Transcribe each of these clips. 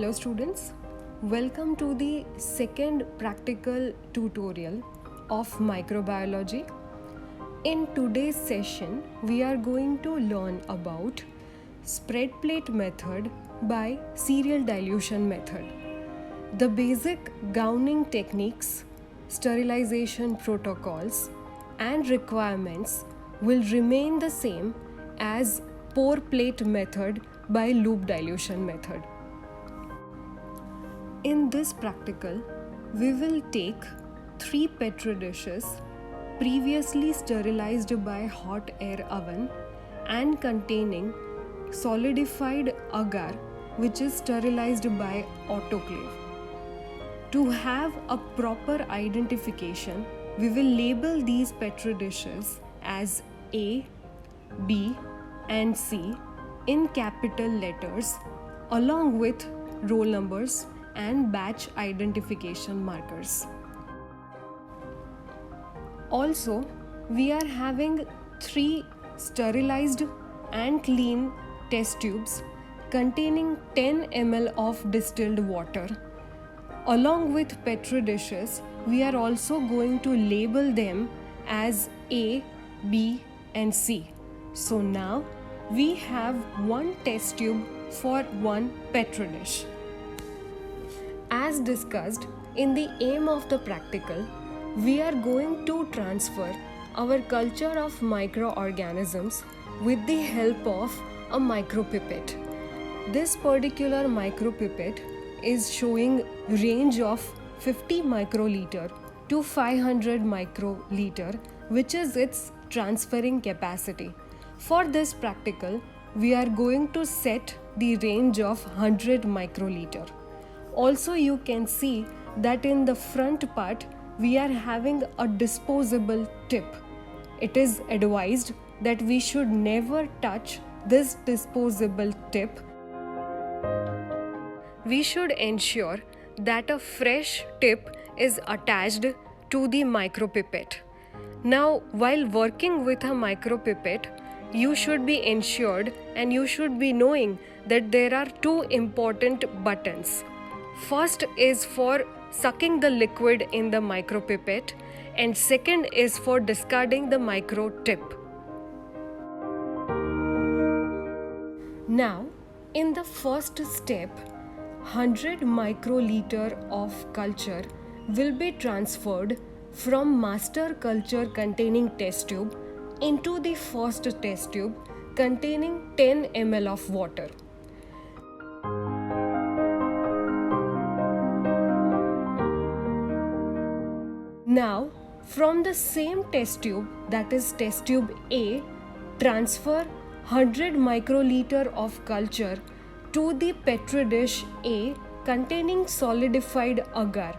Hello students, welcome to the second practical tutorial of microbiology. In today's session, we are going to learn about spread plate method by serial dilution method. The basic gowning techniques, sterilization protocols and requirements will remain the same as pour plate method by loop dilution method. In this practical, we will take 3 petri dishes previously sterilized by hot air oven and containing solidified agar which is sterilized by autoclave. To have a proper identification, we will label these petri dishes as A, B and C in capital letters along with roll numbers and batch identification markers. Also, we are having 3 sterilized and clean test tubes containing 10 ml of distilled water. Along with petri dishes, we are also going to label them as A, B and C. So now we have one test tube for one petri dish. As discussed in the aim of the practical, we are going to transfer our culture of microorganisms with the help of a micropipette. This particular micropipette is showing range of 50 microliter to 500 microliter, which is its transferring capacity. For this practical, we are going to set the range of 100 microliter. Also, you can see that in the front part, we are having a disposable tip. It is advised that we should never touch this disposable tip. We should ensure that a fresh tip is attached to the micropipette. Now, while working with a micropipette, you should be ensured and you should be knowing that there are 2 important buttons. First is for sucking the liquid in the micropipette and second is for discarding the micro tip. Now, in the first step, 100 microliter of culture will be transferred from master culture containing test tube into the first test tube containing 10 ml of water. Now, from the same test tube, that is test tube A, transfer 100 microliter of culture to the petri dish A containing solidified agar.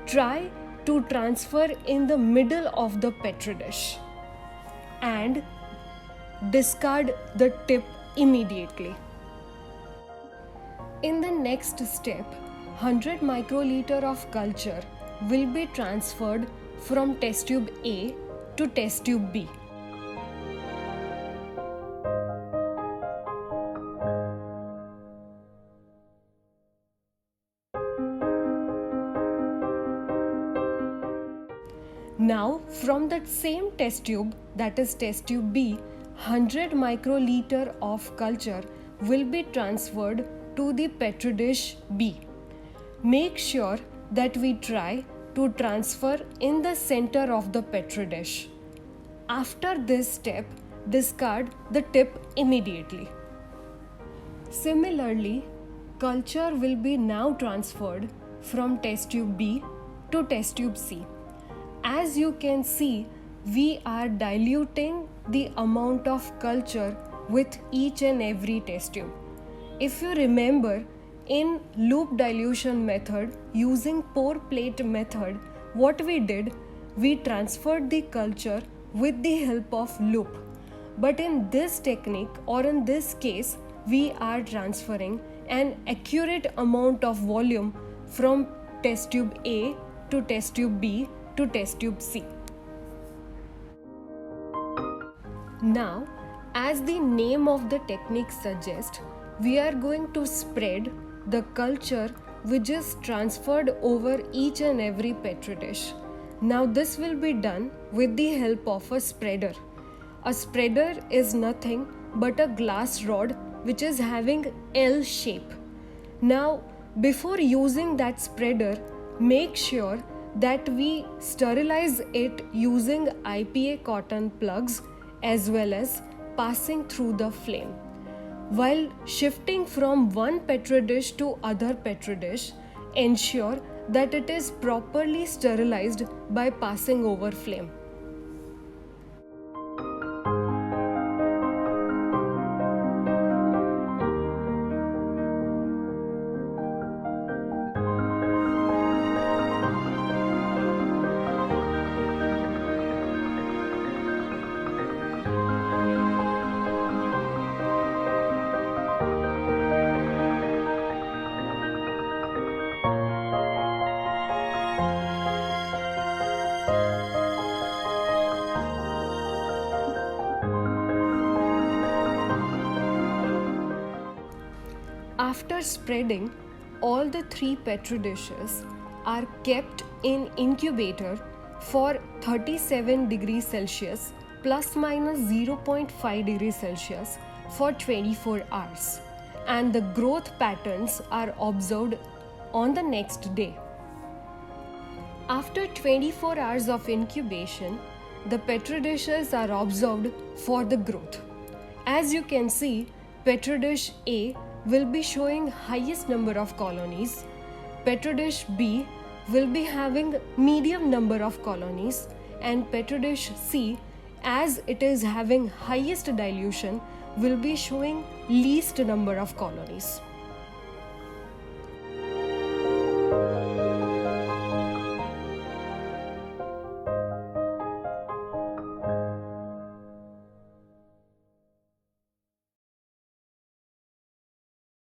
Try to transfer in the middle of the petri dish and discard the tip immediately. In the next step, 100 microliter of culture will be transferred from test tube A to test tube B. Now, from that same test tube, that is test tube B, 100 microliter of culture will be transferred to the petri dish B. Make sure that we try to transfer in the center of the petri dish. After this step, discard the tip immediately. Similarly, culture will be now transferred from test tube B to test tube C. As you can see, we are diluting the amount of culture with each and every test tube. If you remember, in loop dilution method using pour plate method, what we did, we transferred the culture with the help of loop. But in this technique or in this case, we are transferring an accurate amount of volume from test tube A to test tube B to test tube C. Now, as the name of the technique suggests, we are going to spread the culture which is transferred over each and every petri dish. Now this will be done with the help of a spreader. A spreader is nothing but a glass rod which is having L shape. Now before using that spreader, make sure that we sterilize it using IPA cotton plugs as well as passing through the flame. While shifting from one petri dish to other petri dish, ensure that it is properly sterilized by passing over flame. After spreading, all the 3 petri dishes are kept in incubator for 37 degrees Celsius plus minus 0.5 degrees Celsius for 24 hours, and the growth patterns are observed on the next day. After 24 hours of incubation, the petri dishes are observed for the growth. As you can see, petri dish A will be showing highest number of colonies, petri dish B will be having medium number of colonies, and petri dish C, as it is having highest dilution, will be showing least number of colonies.